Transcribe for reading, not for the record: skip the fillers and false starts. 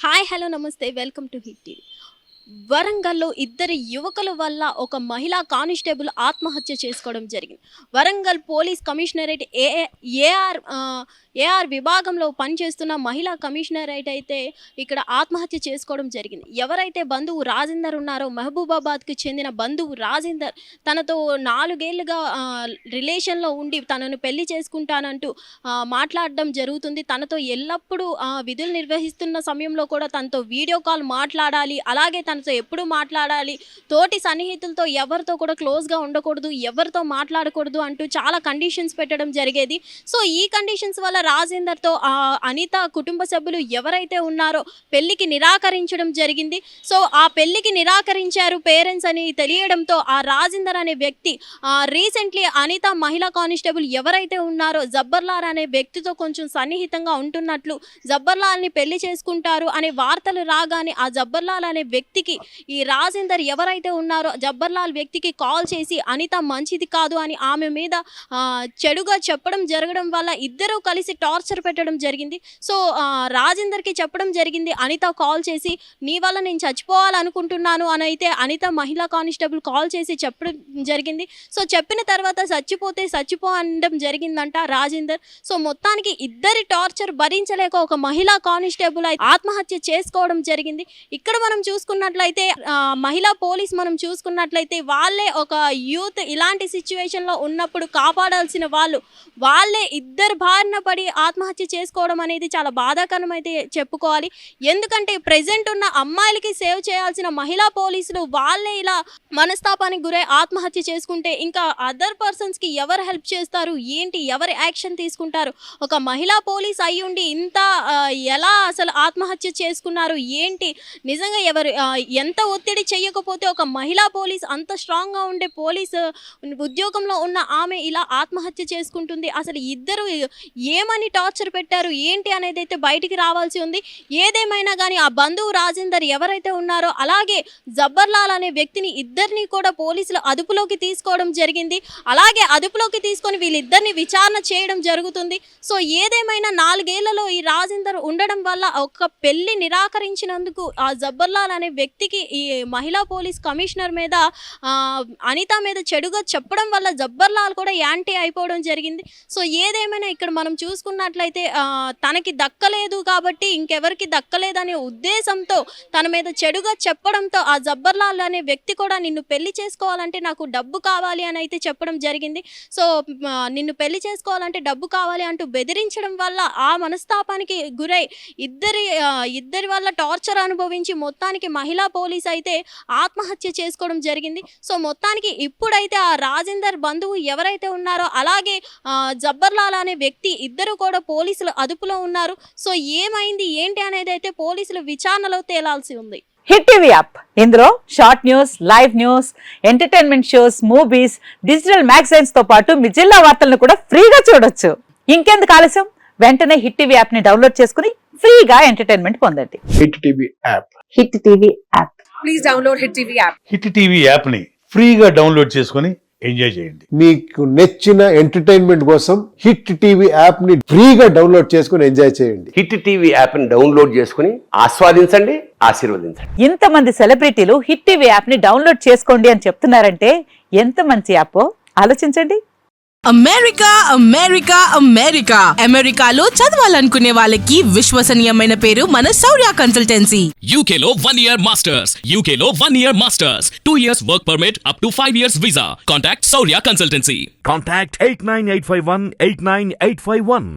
Hi hello నమస్తే welcome to hit TV. వరంగల్లో ఇద్దరు యువకుల వల్ల ఒక మహిళా కానిస్టేబుల్ ఆత్మహత్య చేసుకోవడం జరిగింది. వరంగల్ పోలీస్ కమిషనరేట్ ఏఆర్ విభాగంలో పనిచేస్తున్న మహిళా కమిషనరేట్ అయితే ఇక్కడ ఆత్మహత్య చేసుకోవడం జరిగింది. ఎవరైతే బంధువు రాజేందర్ ఉన్నారో, మహబూబాబాద్కి చెందిన బంధువు రాజేందర్ తనతో 4 ఏళ్లుగా రిలేషన్లో ఉండి తనను పెళ్లి చేసుకుంటానంటూ మాట్లాడడం జరుగుతుంది. తనతో ఎల్లప్పుడూ విధులు నిర్వహిస్తున్న సమయంలో కూడా తనతో వీడియో కాల్ మాట్లాడాలి, అలాగే తనతో ఎప్పుడు మాట్లాడాలి, తోటి సన్నిహితులతో ఎవరితో కూడా క్లోజ్గా ఉండకూడదు, ఎవరితో మాట్లాడకూడదు అంటూ చాలా కండిషన్స్ పెట్టడం జరిగేది. సో ఈ కండిషన్స్ వల్ల రాజేందర్తో అనిత కుటుంబ సభ్యులు ఎవరైతే ఉన్నారో పెళ్లికి నిరాకరించడం జరిగింది. సో ఆ పెళ్లికి నిరాకరించారు పేరెంట్స్ అని తెలియడంతో ఆ రాజేందర్ అనే వ్యక్తి రీసెంట్లీ అనిత మహిళా కానిస్టేబుల్ ఎవరైతే ఉన్నారో జబ్బర్లాల్ అనే వ్యక్తితో కొంచెం సన్నిహితంగా ఉంటున్నట్లు, జబ్బర్లాల్ని పెళ్లి చేసుకుంటారు అనే వార్తలు రాగానే ఆ జబ్బర్లాల్ అనే వ్యక్తికి ఈ రాజేందర్ ఎవరైతే ఉన్నారో జబ్బర్లాల్ వ్యక్తికి కాల్ చేసి అనిత మంచిది కాదు అని ఆమె మీద చెడుగా చెప్పడం జరగడం వల్ల ఇద్దరూ కలిసి టార్చర్ పెట్టడం జరిగింది. సో రాజేందర్కి చెప్పడం జరిగింది, అనిత కాల్ చేసి నీ వల్ల నేను చచ్చిపోవాలనుకుంటున్నాను అని అయితే అనిత మహిళా కానిస్టేబుల్ కాల్ చేసి చెప్పడం జరిగింది. సో చెప్పిన తర్వాత చచ్చిపోతే చచ్చిపో అనడం జరిగిందంట రాజేందర్. సో మొత్తానికి ఇద్దరి టార్చర్ భరించలేక ఒక మహిళా కానిస్టేబుల్ ఆత్మహత్య చేసుకోవడం జరిగింది. ఇక్కడ మనం చూసుకున్నట్లయితే మహిళా పోలీస్ మనం చూసుకున్నట్లయితే వాళ్ళే ఒక యూత్ ఇలాంటి సిచ్యువేషన్లో ఉన్నప్పుడు కాపాడాల్సిన వాళ్ళే ఇద్దరు బారిన పడి ఆత్మహత్య చేసుకోవడం అనేది చాలా బాధాకరం అయితే చెప్పుకోవాలి. ఎందుకంటే ప్రెజెంట్ ఉన్న అమ్మాయిలకి సేవ్ చేయాల్సిన మహిళా పోలీసులు వాళ్ళే ఇలా మనస్తాపానికి గురై ఆత్మహత్య చేసుకుంటే ఇంకా అదర్ పర్సన్స్కి ఎవరు హెల్ప్ చేస్తారు, ఏంటి, ఎవరు యాక్షన్ తీసుకుంటారు? ఒక మహిళా పోలీస్ అయ్యుండి ఇంత ఎలా అసలు ఆత్మహత్య చేసుకున్నారు ఏంటి? నిజంగా ఎవరు ఎంత ఒత్తిడి చేయకపోతే ఒక మహిళా పోలీస్ అంత స్ట్రాంగ్గా ఉండే పోలీసు ఉద్యోగంలో ఉన్న ఆమె ఇలా ఆత్మహత్య చేసుకుంటుంది. అసలు ఇద్దరు ఏమని టార్చర్ పెట్టారు ఏంటి అనేది అయితే బయటికి రావాల్సి ఉంది. ఏదేమైనా కానీ ఆ బంధువు రాజేందర్ ఎవరైతే ఉన్నారో అలాగే జబ్బర్లాల్ అనే వ్యక్తిని ఇద్దరిని కూడా పోలీసులు అదుపులోకి తీసుకోవడం జరిగింది. అలాగే అదుపులోకి తీసుకొని వీళ్ళిద్దరిని విచారణ చేయడం జరుగుతుంది. సో ఏదేమైనా 4 ఏళ్లలో ఈ రాజేందర్ ఉండడం వల్ల ఒక పెళ్లి నిరాకరించినందుకు ఆ జబ్బర్లాల్ అనే వ్యక్తికి ఈ మహిళా పోలీస్ కమిషనర్ మీద అనిత మీద చెడుగా చెప్పడం వల్ల జబ్బర్లాల్ కూడా యాంటీ అయిపోవడం జరిగింది. సో ఏదేమైనా ఇక్కడ మనం చూసుకున్నట్లయితే తనకి దక్కలేదు కాబట్టి ఇంకెవరికి దక్కలేదనే ఉద్దేశంతో తన మీద చెడుగా చెప్పడంతో ఆ జబ్బర్లాల్ అనే వ్యక్తి కూడా నిన్ను పెళ్లి చేసుకోవాలంటే నాకు డబ్బు కావాలి అని అయితే చెప్పడం జరిగింది. సో నిన్ను పెళ్లి చేసుకోవాలంటే డబ్బు కావాలి అంటూ బెదిరించడం వల్ల ఆ మనస్తాపానికి గురై ఇద్దరి వల్ల టార్చర్ అనుభవించి మొత్తానికి మహిళా పోలీస్ అయితే ఆత్మహత్య చేసుకోవడం జరిగింది. సో మొత్తానికి ఇప్పుడైతే ఆ రాజేందర్ బంధువు ఎవరైతే ఉన్నారో అలాగే జబ్బర్లాల్ అనే వ్యక్తి ఇద్దరు కూడా పోలీసులు అదుపులో ఉన్నారు. సో ఏమైంది ఏంటి అనేది అయితే పోలీసులు విచారణలో తేలాల్సి ఉంది. హిట్ టీవీ యాప్, ఇందులో short news, live news, entertainment shows, movies, digital magazines తో పాటు మీ జిల్లా వార్తలను కూడా ఫ్రీగా చూడొచ్చు. ఇంకెందుకు ఆలస్యం, వెంటనే హిట్ టీవీ యాప్ ని డౌన్లోడ్ చేసుకుని ఫ్రీగా ఎంటర్టైన్మెంట్ పొందండి. Hit TV app. Hit TV app. Please download hit TV app. Hit TV app ని ఫ్రీగా డౌన్లోడ్ చేసుకుని ఎంజాయ్ చేయండి. మీకు నచ్చిన ఎంటర్టైన్మెంట్ కోసం హిట్ టీవీ యాప్ ని ఫ్రీగా డౌన్లోడ్ చేసుకుని ఎంజాయ్ చేయండి. హిట్ టీవీ యాప్ ని డౌన్లోడ్ చేసుకుని ఆస్వాదించండి, ఆశీర్వదించండి. ఇంతమంది సెలబ్రిటీలు హిట్ టీవీ యాప్ ని డౌన్లోడ్ చేసుకోండి అని చెప్తున్నారంటే ఎంత మంచి యాప్ ఆలోచించండి. అమెరికా అమెరికా అమెరికా అమెరికాలో చదవాలనుకునే వాళ్ళకి విశ్వసనీయమైన పేరు మన శౌర్య కన్సల్టెన్సీ. UK లో 1 year masters. UK లో 1 year masters. 2 years work permit up to 5 years visa. Contact Saurya Consultancy. Contact 89851 89851.